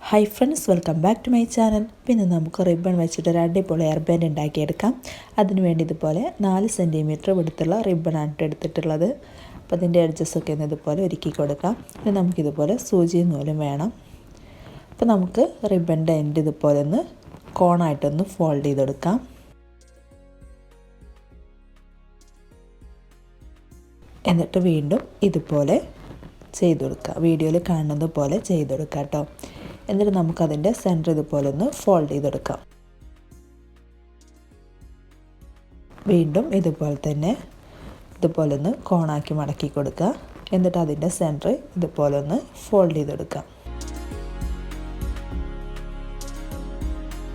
Hi friends, welcome back to my channel. പിന്നെ നമുക്ക് ribbon വെച്ചിട്ട് ഒരു അടിപൊളി ഹെയർ ബാൻഡ് ഉണ്ടാക്കിയെടുക്കാം. അതിന് വേണ്ടി ഇതുപോലെ 4 സെൻറ്റിമീറ്റർ വിടുത്തുള്ള റിബണാണ് എടുത്തിട്ടുള്ളത്. അപ്പോൾ അതിൻ്റെ എഡ്ജസൊക്കെ ഒന്ന് ഇതുപോലെ ഒരുക്കി കൊടുക്കാം. പിന്നെ നമുക്കിതുപോലെ സൂചിയും നൂലും വേണം. അപ്പോൾ നമുക്ക് റിബണിൻ്റെ എൻഡ് ഇതുപോലെ ഒന്ന് കോണായിട്ടൊന്ന് ഫോൾഡ് ചെയ്തെടുക്കാം. എന്നിട്ട് വീണ്ടും ഇതുപോലെ ചെയ്ത് കൊടുക്കുക. വീഡിയോയിൽ കാണുന്നത് പോലെ ചെയ്ത് കൊടുക്കുക കേട്ടോ. എന്നിട്ട് നമുക്കതിൻ്റെ സെൻറ്റർ ഇതുപോലെ ഒന്ന് ഫോൾഡ് ചെയ്തെടുക്കാം. വീണ്ടും ഇതുപോലെ തന്നെ ഇതുപോലെ ഒന്ന് കോണാക്കി മടക്കി കൊടുക്കുക. എന്നിട്ട് അതിൻ്റെ സെൻറ്റർ ഇതുപോലെ ഒന്ന് ഫോൾഡ് ചെയ്തെടുക്കാം.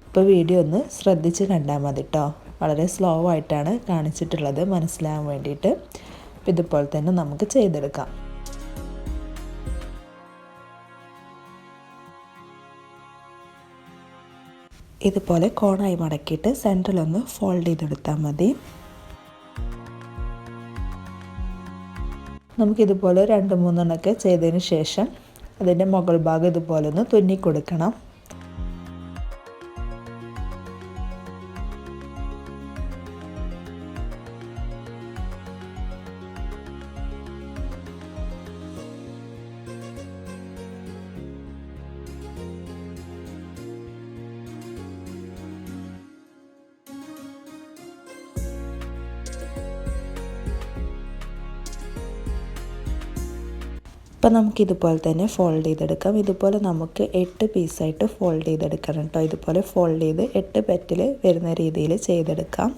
ഇപ്പോൾ വീഡിയോ ഒന്ന് ശ്രദ്ധിച്ച് കണ്ടാൽ മതി കേട്ടോ. വളരെ സ്ലോ ആയിട്ടാണ് കാണിച്ചിട്ടുള്ളത്, മനസ്സിലാകാൻ വേണ്ടിയിട്ട്. ഇതുപോലെ തന്നെ നമുക്ക് ചെയ്തെടുക്കാം. ഇതുപോലെ കോണായി മടക്കിയിട്ട് സെൻറ്ററിലൊന്ന് ഫോൾഡ് ചെയ്തെടുത്താൽ മതി. നമുക്കിതുപോലെ 2-3 എണ്ണമൊക്കെ ചെയ്തതിന് ശേഷം അതിൻ്റെ മുകൾ ഭാഗം ഇതുപോലെ ഒന്ന് തുന്നി കൊടുക്കണം. അപ്പോൾ നമുക്കിതുപോലെ തന്നെ ഫോൾഡ് ചെയ്തെടുക്കാം. ഇതുപോലെ നമുക്ക് 8 പീസായിട്ട് ഫോൾഡ് ചെയ്തെടുക്കണം കേട്ടോ. ഇതുപോലെ ഫോൾഡ് ചെയ്ത് 8 പെറ്റൽ വരുന്ന രീതിയിൽ ചെയ്തെടുക്കാം.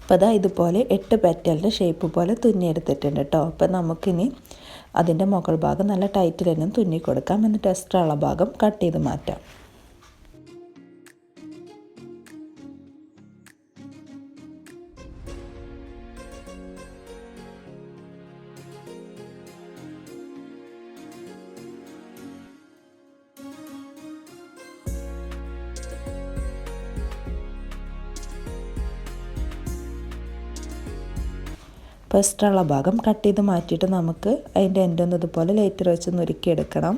അപ്പോൾ അതാ ഇതുപോലെ 8 പെറ്റലിൻ്റെ ഷേപ്പ് പോലെ തുന്നിയെടുത്തിട്ടുണ്ട് കേട്ടോ. അപ്പോൾ നമുക്കിനി അതിൻ്റെ മുകൾ ഭാഗം നല്ല ടൈറ്റിൽ തന്നെ തുന്നി കൊടുക്കാം. എന്നിട്ട് എക്സ്ട്രാ ഉള്ള ഭാഗം കട്ട് ചെയ്ത് മാറ്റാം. അപ്പോൾ എക്സ്ട്രാ ഉള്ള ഭാഗം കട്ട് ചെയ്ത് മാറ്റിയിട്ട് നമുക്ക് അതിൻ്റെ എൻഡൊന്ന് ഇതുപോലെ ലേറ്റർ വെച്ച് നുറുക്കിയെടുക്കണം.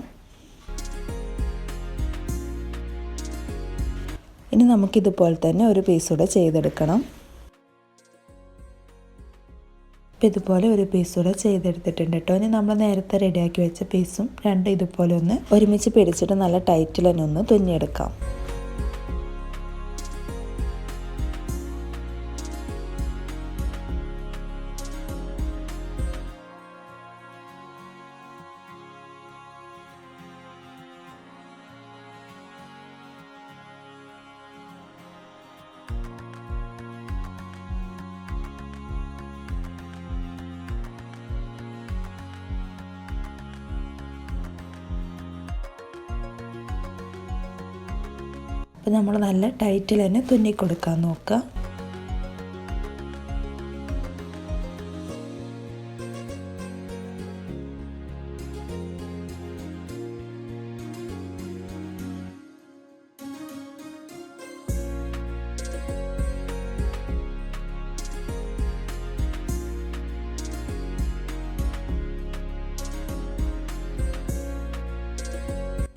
ഇനി നമുക്കിതുപോലെ തന്നെ ഒരു പീസ് കൂടെ ചെയ്തെടുക്കണം. അപ്പോൾ ഇതുപോലെ ഒരു പീസ് കൂടെ ചെയ്തെടുത്തിട്ടുണ്ട് കേട്ടോ. ഇനി നമ്മൾ നേരത്തെ റെഡിയാക്കി വെച്ച പീസും രണ്ടും ഇതുപോലെ ഒന്ന് ഒരുമിച്ച് പിടിച്ചിട്ട് നല്ല ടൈറ്റിൽ തന്നെ ഒന്ന് തുന്നിയെടുക്കാം. അപ്പോൾ നമ്മൾ നല്ല ടൈറ്റിൽ തന്നെ തുന്നി കൊടുക്കാൻ നോക്കുക.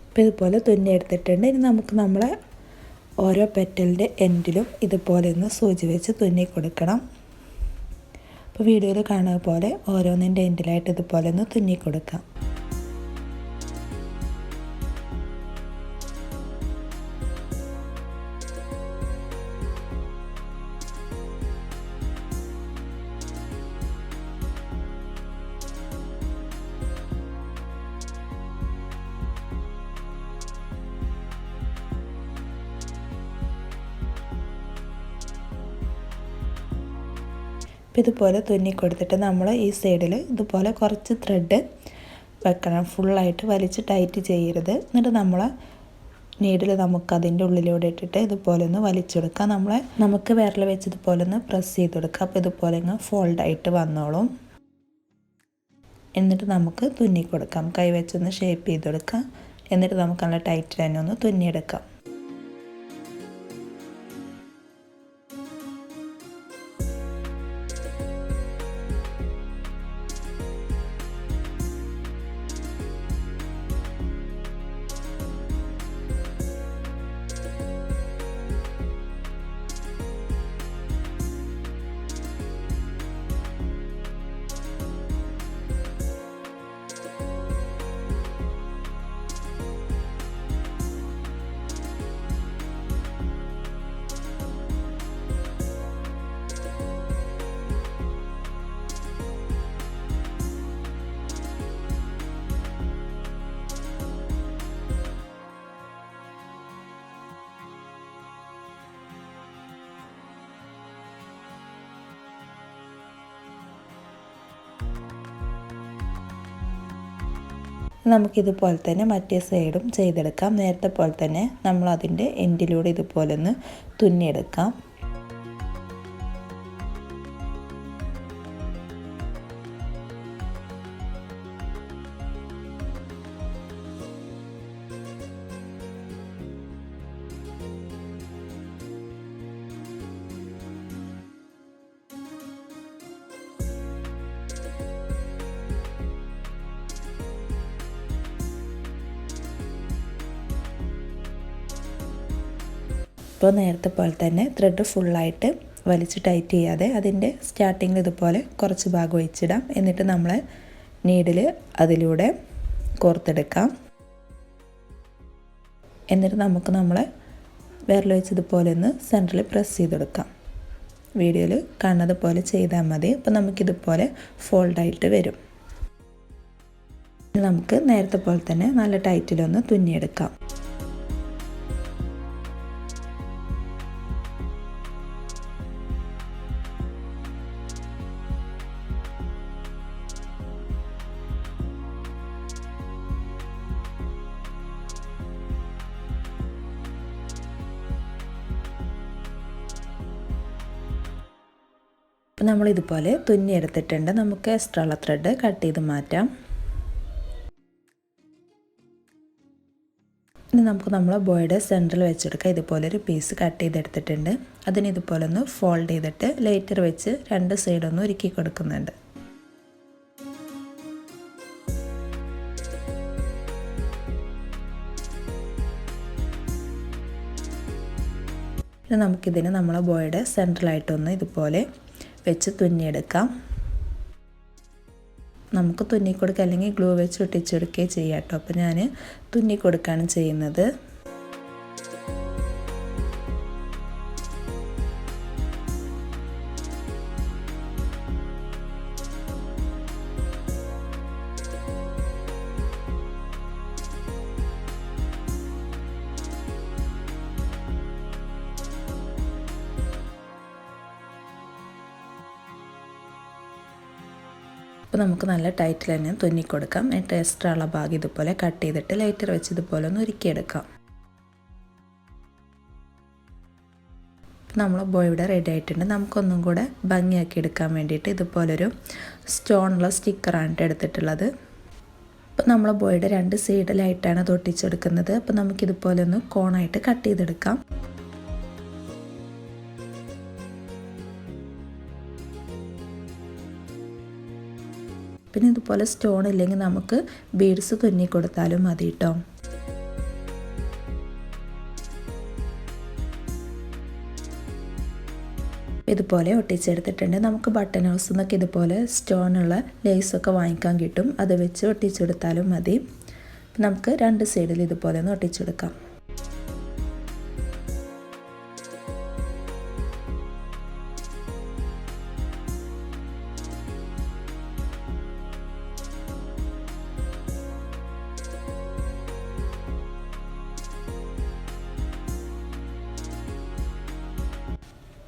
അപ്പോൾ ഇതുപോലെ തുന്നി എടുത്തിട്ടുണ്ട്. ഇനി നമുക്ക് നമ്മളെ ഓരോ പെറ്റലിൻ്റെ എൻഡിലും ഇതുപോലെ ഒന്ന് സൂചി വെച്ച് തുന്നി കൊടുക്കണം. അപ്പോൾ വീഡിയോയിൽ കാണുന്ന പോലെ ഓരോന്നിൻ്റെ എൻഡിലായിട്ട് ഇതുപോലെ ഒന്ന് തുന്നി കൊടുക്കാം. അപ്പോൾ ഇതുപോലെ തുന്നി കൊടുത്തിട്ട് നമ്മൾ ഈ സൈഡിൽ ഇതുപോലെ കുറച്ച് ത്രെഡ് വെക്കണം. ഫുള്ളായിട്ട് വലിച്ച് ടൈറ്റ് ചെയ്യരുത്. എന്നിട്ട് നമ്മൾ നീഡിൽ നമുക്ക് അതിൻ്റെ ഉള്ളിലൂടെ ഇട്ടിട്ട് ഇതുപോലെ ഒന്ന് വലിച്ചെടുക്കാം. നമുക്ക് വിരൽ വെച്ച് ഇതുപോലെ ഒന്ന് പ്രസ് ചെയ്ത് കൊടുക്കാം. അപ്പോൾ ഇതുപോലെ ഇങ്ങ് ഫോൾഡായിട്ട് വന്നോളും. എന്നിട്ട് നമുക്ക് തുന്നി കൊടുക്കാം. കൈ വെച്ചൊന്ന് ഷേപ്പ് ചെയ്ത് കൊടുക്കാം. എന്നിട്ട് നമുക്ക് നല്ല ടൈറ്റ് തന്നെ ഒന്ന് തുന്നിയെടുക്കാം. നമുക്കിതുപോലെ തന്നെ മറ്റേ സൈഡും ചെയ്തെടുക്കാം. നേരത്തെ പോലെ തന്നെ നമ്മൾ അതിൻ്റെ എൻഡിലൂടെ ഇതുപോലെ ഒന്ന് തുന്നിയെടുക്കാം. ഇപ്പോൾ നേരത്തെ പോലെ തന്നെ ത്രെഡ് ഫുള്ളായിട്ട് വലിച്ച് ടൈറ്റ് ചെയ്യാതെ അതിൻ്റെ സ്റ്റാർട്ടിങ്ങിൽ ഇതുപോലെ കുറച്ച് ഭാഗം ഒഴിച്ചിടാം. എന്നിട്ട് നമ്മൾ നീഡിൽ അതിലൂടെ കോർത്തെടുക്കാം. എന്നിട്ട് നമുക്ക് നമ്മളെ വിരൽ വെച്ച് ഇതുപോലെ ഒന്ന് സെൻറ്ററിൽ പ്രസ് ചെയ്തെടുക്കാം. വീഡിയോയിൽ കാണുന്നത് പോലെ ചെയ്താൽ മതി. അപ്പോൾ നമുക്കിതുപോലെ ഫോൾഡായിട്ട് വരും. നമുക്ക് നേരത്തെ പോലെ തന്നെ നല്ല ടൈറ്റിലൊന്ന് തുന്നിയെടുക്കാം. അപ്പോൾ നമ്മളിതുപോലെ തുന്നിയെടുത്തിട്ടുണ്ട്. നമുക്ക് എക്സ്ട്രാ ഉള്ള ത്രെഡ് കട്ട് ചെയ്ത് മാറ്റാം. ഇനി നമുക്ക് നമ്മൾ ബോയുടെ സെൻറ്ററിൽ വെച്ചെടുക്കാം. ഇതുപോലെ ഒരു പീസ് കട്ട് ചെയ്തെടുത്തിട്ടുണ്ട്. അതിന് ഇതുപോലെ ഒന്ന് ഫോൾഡ് ചെയ്തിട്ട് ലൈറ്റർ വെച്ച് രണ്ട് സൈഡൊന്ന് ഒരുക്കി കൊടുക്കുന്നുണ്ട്. ഇനി നമുക്കിതിന് നമ്മളെ ബോയുടെ സെൻറ്ററിലായിട്ടൊന്ന് ഇതുപോലെ വെച്ച് തുന്നിയെടുക്കാം. നമുക്ക് തുന്നിക്കൊടുക്കുക അല്ലെങ്കിൽ ഗ്ലൂ വെച്ച് ഒട്ടിച്ചെടുക്കുകയോ ചെയ്യാം കേട്ടോ. അപ്പോൾ ഞാൻ തുന്നിക്കൊടുക്കുകയാണ് ചെയ്യുന്നത്. അപ്പോൾ നമുക്ക് നല്ല ടൈറ്റിൽ തന്നെ തുന്നിക്കൊടുക്കാം. എന്നിട്ട് എക്സ്ട്രാ ഉള്ള ഭാഗം ഇതുപോലെ കട്ട് ചെയ്തിട്ട് ലൈറ്റർ വെച്ച് ഇതുപോലെ ഒന്ന് ഒരുക്കിയെടുക്കാം. നമ്മൾ ബോ ഇവിടെ റെഡി ആയിട്ടുണ്ട്. നമുക്കൊന്നും കൂടെ ഭംഗിയാക്കി എടുക്കാൻ വേണ്ടിയിട്ട് ഇതുപോലൊരു സ്റ്റോണുള്ള സ്റ്റിക്കറാണ് എടുത്തിട്ടുള്ളത്. അപ്പോൾ നമ്മൾ ബോയുടെ രണ്ട് സൈഡിലായിട്ടാണ് തൊട്ടിച്ചെടുക്കുന്നത്. അപ്പോൾ നമുക്കിതുപോലെ ഒന്ന് കോണായിട്ട് കട്ട് ചെയ്തെടുക്കാം. പിന്നെ ഇതുപോലെ സ്റ്റോൺ ഇല്ലെങ്കിൽ നമുക്ക് ബീഡ്സ് തുന്നി കൊടുത്താലും മതി കേട്ടോ. ഇതുപോലെ ഒട്ടിച്ചെടുത്തിട്ടുണ്ട്. നമുക്ക് ബട്ടൺ ഹൗസ് എന്നൊക്കെ ഇതുപോലെ സ്റ്റോണുള്ള ലേസൊക്കെ വാങ്ങിക്കാൻ കിട്ടും. അത് വെച്ച് ഒട്ടിച്ചെടുത്താലും മതി. നമുക്ക് രണ്ട് സൈഡിൽ ഇതുപോലെ ഒന്ന് ഒട്ടിച്ചെടുക്കാം.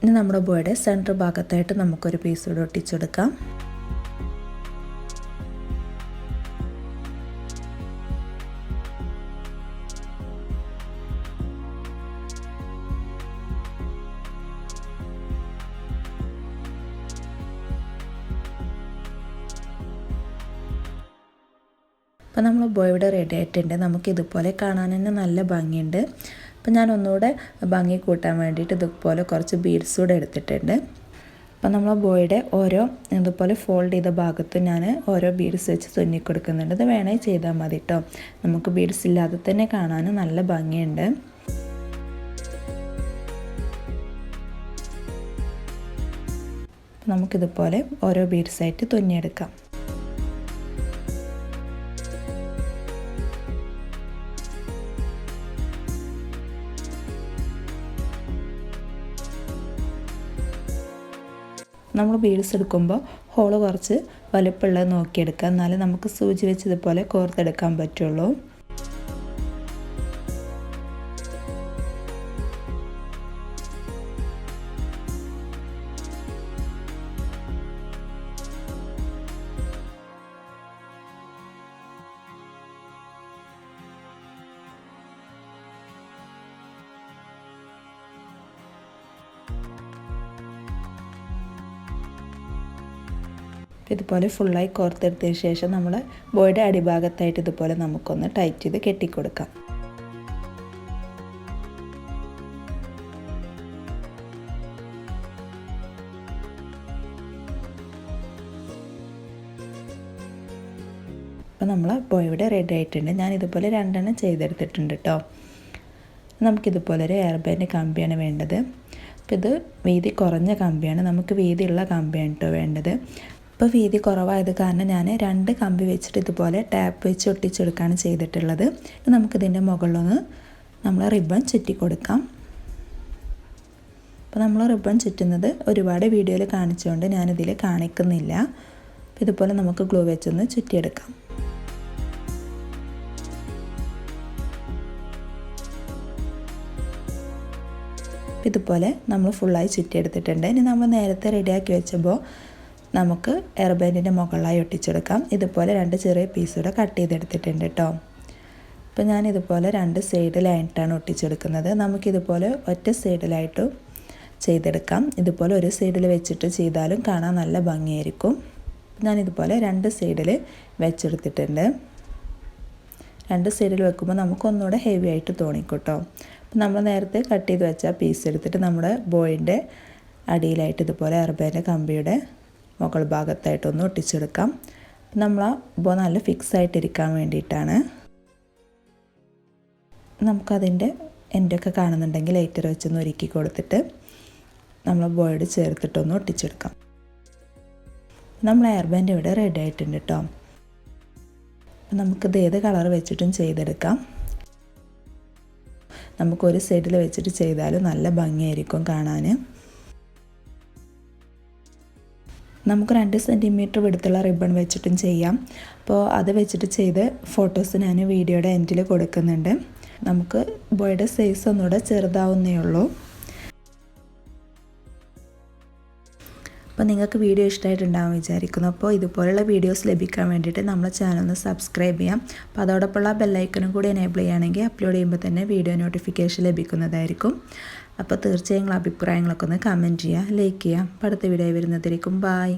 ഇനി നമ്മുടെ ബോയുടെ സെൻറ്റർ ഭാഗത്തായിട്ട് നമുക്കൊരു പീസ് കൂടെ ഒട്ടിച്ചെടുക്കാം. അപ്പോൾ നമ്മൾ ബോ ഇവിടെ റെഡി ആയിട്ടുണ്ട്. നമുക്കിതുപോലെ കാണാൻ തന്നെ നല്ല ഭംഗിയുണ്ട്. അപ്പോൾ ഞാൻ ഒന്നുകൂടെ ഭംഗി കൂട്ടാൻ വേണ്ടിയിട്ട് ഇതുപോലെ കുറച്ച് ബീഡ്സ് കൂടെ എടുത്തിട്ടുണ്ട്. അപ്പോൾ നമ്മൾ ബോയുടെ ഓരോ ഇതുപോലെ ഫോൾഡ് ചെയ്ത ഭാഗത്ത് ഞാൻ ഓരോ ബീഡ്സ് വെച്ച് തുന്നി കൊടുക്കുന്നുണ്ട്. ഇത് വേണേൽ ചെയ്താൽ മതി കേട്ടോ. നമുക്ക് ബീഡ്സ് ഇല്ലാതെ തന്നെ കാണാൻ നല്ല ഭംഗിയുണ്ട്. നമുക്കിതുപോലെ ഓരോ ബീഡ്സായിട്ട് തുന്നിയെടുക്കാം. നമ്മൾ ബീഡ്സ് എടുക്കുമ്പോൾ ഹോള് കുറച്ച് വലുപ്പമുള്ളത് നോക്കിയെടുക്കുക. എന്നാലും നമുക്ക് സൂചി വെച്ച് ഇതുപോലെ കോർത്തെടുക്കാൻ പറ്റുള്ളൂ. ഇതുപോലെ ഫുള്ളായി കോർത്തെടുത്തതിന് ശേഷം നമ്മൾ ബോയുടെ അടിഭാഗത്തായിട്ട് ഇതുപോലെ നമുക്കൊന്ന് ടൈറ്റ് ചെയ്ത് കെട്ടിക്കൊടുക്കാം. അപ്പോൾ നമ്മൾ ബോ ഇവിടെ റെഡി ആയിട്ടുണ്ട്. ഞാൻ ഇതുപോലെ 2 എണ്ണം ചെയ്തെടുത്തിട്ടുണ്ട് കേട്ടോ. നമുക്കിതുപോലെ ഒരു എയർ ബാൻഡ് കമ്പിയാണ് വേണ്ടത്. അപ്പോൾ ഇത് വീതി കുറഞ്ഞ കമ്പിയാണ്. നമുക്ക് വീതിയുള്ള കമ്പിയാണ് കേട്ടോ വേണ്ടത്. ഇപ്പോൾ വീതി കുറവായത് കാരണം ഞാൻ 2 കമ്പി വെച്ചിട്ട് ഇതുപോലെ ടാപ്പ് വെച്ച് ഒട്ടിച്ചെടുക്കുകയാണ് ചെയ്തിട്ടുള്ളത്. നമുക്കിതിൻ്റെ മുകളിലൊന്ന് നമ്മൾ റിബൺ ചുറ്റി കൊടുക്കാം. അപ്പോൾ നമ്മൾ റിബൺ ചുറ്റുന്നത് ഒരുപാട് വീഡിയോയിൽ കാണിച്ചുകൊണ്ട് ഞാനിതിൽ കാണിക്കുന്നില്ല. അപ്പോൾ ഇതുപോലെ നമുക്ക് ഗ്ലൂ വെച്ചൊന്ന് ചുറ്റിയെടുക്കാം. ഇതുപോലെ നമ്മൾ ഫുള്ളായി ചുറ്റിയെടുത്തിട്ടുണ്ട്. ഇനി നമ്മൾ നേരത്തെ റെഡിയാക്കി വെച്ചപ്പോൾ നമുക്ക് എയർ ബാൻഡിൻ്റെ മുകളിലായി ഒട്ടിച്ചെടുക്കാം. ഇതുപോലെ 2 ചെറിയ പീസ് കൂടെ കട്ട് ചെയ്തെടുത്തിട്ടുണ്ട് കേട്ടോ. അപ്പോൾ ഞാൻ ഇതുപോലെ 2 സൈഡിലായിട്ടാണ് ഒട്ടിച്ചെടുക്കുന്നത്. നമുക്കിതുപോലെ ഒറ്റ സൈഡിലായിട്ടും ചെയ്തെടുക്കാം. ഇതുപോലെ ഒരു സൈഡിൽ വെച്ചിട്ട് ചെയ്താലും കാണാൻ നല്ല ഭംഗിയായിരിക്കും. ഞാനിതുപോലെ 2 സൈഡിൽ വെച്ചെടുത്തിട്ടുണ്ട്. 2 സൈഡിൽ വെക്കുമ്പോൾ നമുക്ക് ഒന്നുകൂടെ ഹെവി ആയിട്ട് തോന്നിക്കും കേട്ടോ. അപ്പോൾ നമ്മൾ നേരത്തെ കട്ട് ചെയ്ത് വെച്ച പീസ് എടുത്തിട്ട് നമ്മുടെ ബോയിൻ്റെ അടിയിലായിട്ട് ഇതുപോലെ എയർ ബാൻഡ് കമ്പിയുടെ മുകൾ ഭാഗത്തായിട്ടൊന്ന് ഒട്ടിച്ചെടുക്കാം. നമ്മൾ ആ ബോ നല്ല ഫിക്സ് ആയിട്ടിരിക്കാൻ വേണ്ടിയിട്ടാണ്. നമുക്കതിൻ്റെ എൻ്റെയൊക്കെ കാണുന്നുണ്ടെങ്കിൽ ലൈറ്റർ വെച്ചൊന്ന് ഒരുക്കി കൊടുത്തിട്ട് നമ്മൾ ബോയോട് ചേർത്തിട്ടൊന്ന് ഒട്ടിച്ചെടുക്കാം. നമ്മൾ എയർ ബാൻഡ് ഇവിടെ റെഡി ആയിട്ടുണ്ട് കേട്ടോ. നമുക്കിത് ഏത് കളർ വെച്ചിട്ടും ചെയ്തെടുക്കാം. നമുക്കൊരു സൈഡിൽ വെച്ചിട്ട് ചെയ്താലും നല്ല ഭംഗിയായിരിക്കും കാണാൻ. നമുക്ക് 2 സെൻറ്റിമീറ്റർ വിടുത്തുള്ള റിബൺ വെച്ചിട്ടും ചെയ്യാം. അപ്പോൾ അത് വെച്ചിട്ട് ചെയ്ത് ഫോട്ടോസ് ഞാൻ വീഡിയോയുടെ എൻഡിൽ കൊടുക്കുന്നുണ്ട്. നമുക്ക് ബോയുടെ സൈസ് ഒന്നുകൂടെ ചെറുതാവുന്നേ ഉള്ളൂ. അപ്പോൾ നിങ്ങൾക്ക് വീഡിയോ ഇഷ്ടമായിട്ടുണ്ടാകും വിചാരിക്കുന്നു. അപ്പോൾ ഇതുപോലുള്ള വീഡിയോസ് ലഭിക്കാൻ വേണ്ടിയിട്ട് നമ്മുടെ ചാനൽ ഒന്ന് സബ്സ്ക്രൈബ് ചെയ്യാം. അപ്പോൾ അതോടൊപ്പമുള്ള ബെല്ലൈക്കനും കൂടി എനേബിൾ ചെയ്യുകയാണെങ്കിൽ അപ്ലോഡ് ചെയ്യുമ്പോൾ തന്നെ വീഡിയോ നോട്ടിഫിക്കേഷൻ ലഭിക്കുന്നതായിരിക്കും. അപ്പോൾ തീർച്ചയായും അഭിപ്രായങ്ങളൊക്കെ ഒന്ന് കമൻറ്റ് ചെയ്യുക, ലൈക്ക് ചെയ്യുക. അപ്പോൾ അടുത്ത വീഡിയോ വരുന്നതിലേക്കും ബായ്.